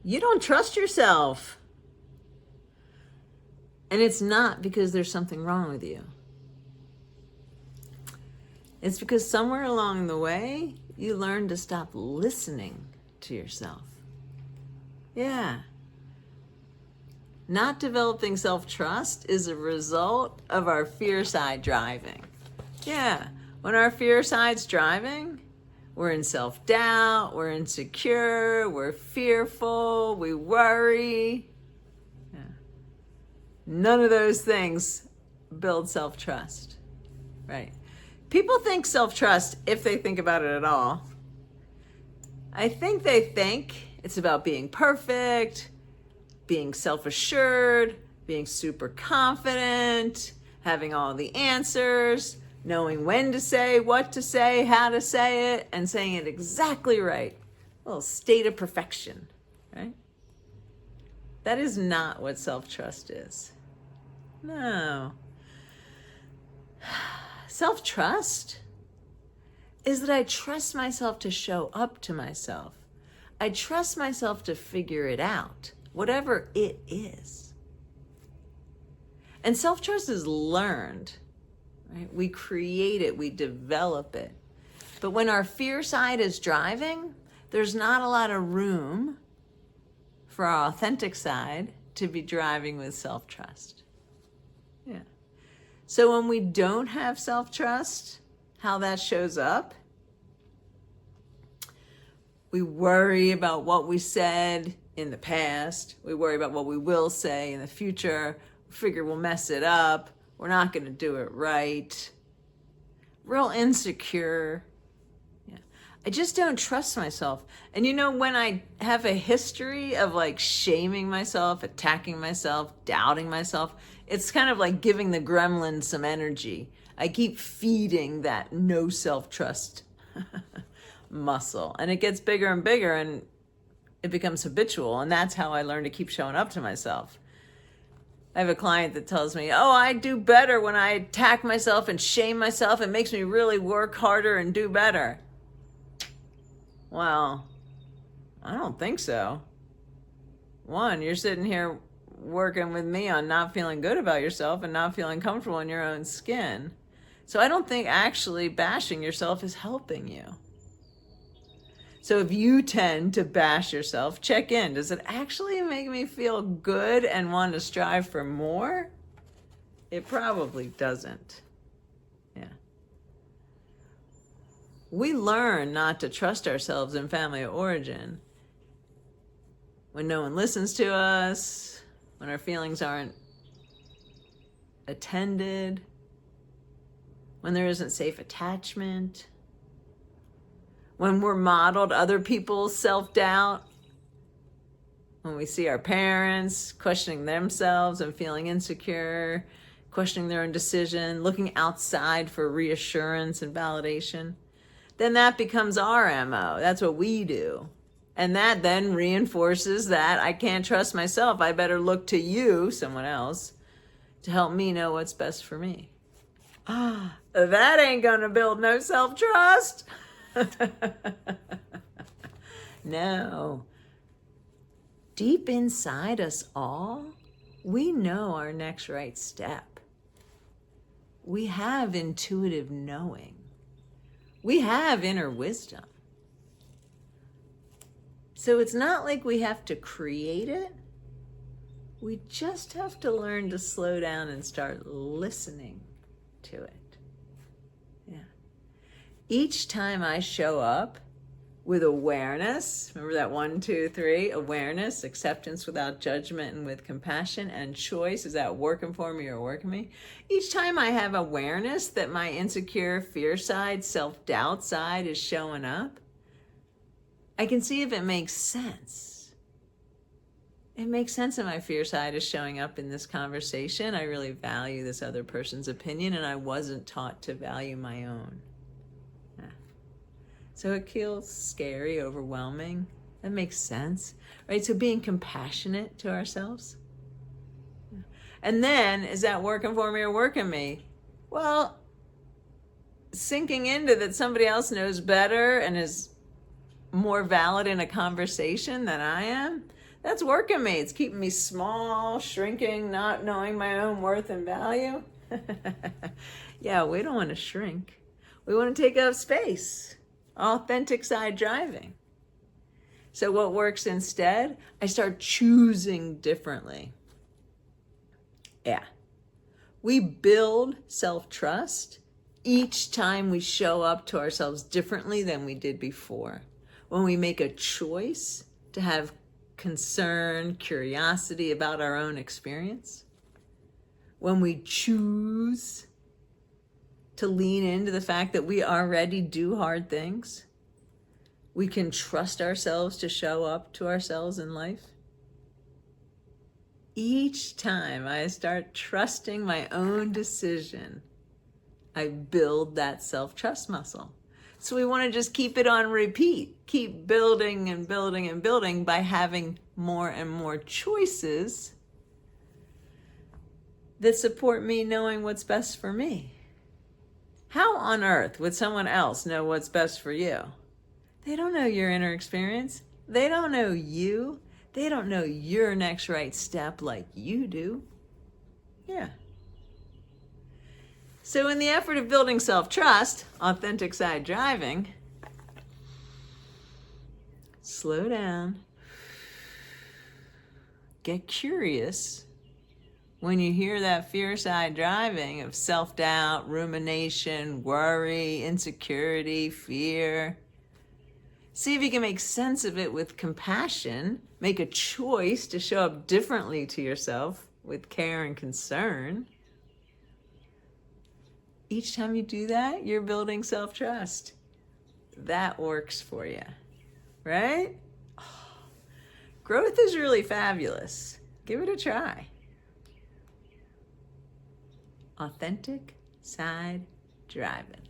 You don't trust yourself. And it's not because there's something wrong with you. It's because somewhere along the way, you learn to stop listening to yourself. Yeah. Not developing self-trust is a result of our fear side driving. Yeah. When our fear side's driving, we're in self-doubt, we're insecure, we're fearful, we worry. Yeah. None of those things build self-trust, right? People think self-trust, if they think about it at all. I think they think it's about being perfect, being self-assured, being super confident, having all the answers, knowing when to say, what to say, how to say it, and saying it exactly right. A little state of perfection, right? That is not what self-trust is. No. Self-trust is that I trust myself to show up to myself. I trust myself to figure it out, whatever it is. And self-trust is learned, right? We create it, we develop it. But when our fear side is driving, there's not a lot of room for our authentic side to be driving with self-trust. Yeah. So when we don't have self-trust, how that shows up, we worry about what we said in the past. We worry about what we will say in the future. We figure we'll mess it up. We're not going to do it right. Real insecure. Yeah. I just don't trust myself. And you know, when I have a history of like shaming myself, attacking myself, doubting myself, it's kind of like giving the gremlin some energy. I keep feeding that no self-trust muscle, and it gets bigger and bigger, and it becomes habitual. And that's how I learn to keep showing up to myself. I have a client that tells me, oh, I do better when I attack myself and shame myself. It makes me really work harder and do better. Well, I don't think so. One, you're sitting here working with me on not feeling good about yourself and not feeling comfortable in your own skin. So I don't think actually bashing yourself is helping you. So if you tend to bash yourself, check in. Does it actually make me feel good and want to strive for more? It probably doesn't. Yeah. We learn not to trust ourselves in family of origin when no one listens to us, when our feelings aren't attended, when there isn't safe attachment, when we're modeled other people's self-doubt, when we see our parents questioning themselves and feeling insecure, questioning their own decision, looking outside for reassurance and validation, then that becomes our MO. That's what we do. And that then reinforces that I can't trust myself. I better look to you, someone else, to help me know what's best for me. That ain't gonna build no self-trust. No. Deep inside us all, we know our next right step. We have intuitive knowing. We have inner wisdom. So it's not like we have to create it. We just have to learn to slow down and start listening to it. Yeah. Each time I show up with awareness, remember that 1, 2, 3, awareness, acceptance without judgment and with compassion, and choice, is that working for me or working me? Each time I have awareness that my insecure fear side, self-doubt side is showing up, I can see if it makes sense. It makes sense that my fear side is showing up in this conversation. I really value this other person's opinion, and I wasn't taught to value my own. Yeah. So it feels scary, overwhelming. That makes sense, right? So being compassionate to ourselves. Yeah. And then, is that working for me or working me? Well, sinking into that somebody else knows better and is more valid in a conversation than I am, That's working me. It's keeping me small, shrinking, not knowing my own worth and value. Yeah, we don't want to shrink. We want to take up space. Authentic side driving. So what works instead? I start choosing differently. Yeah. We build self-trust each time we show up to ourselves differently than we did before. When we make a choice to have concern, curiosity about our own experience. When we choose to lean into the fact that we already do hard things. We can trust ourselves to show up to ourselves in life. Each time I start trusting my own decision, I build that self-trust muscle. So we want to just keep it on repeat, keep building and building and building by having more and more choices that support me knowing what's best for me. How on earth would someone else know what's best for you? They don't know your inner experience. They don't know you. They don't know your next right step like you do. Yeah. So in the effort of building self-trust, authentic side driving, slow down. Get curious when you hear that fear side driving of self-doubt, rumination, worry, insecurity, fear. See if you can make sense of it with compassion. Make a choice to show up differently to yourself with care and concern. Each time you do that, you're building self-trust. That works for you, right? Oh, growth is really fabulous. Give it a try. Authentic side driving.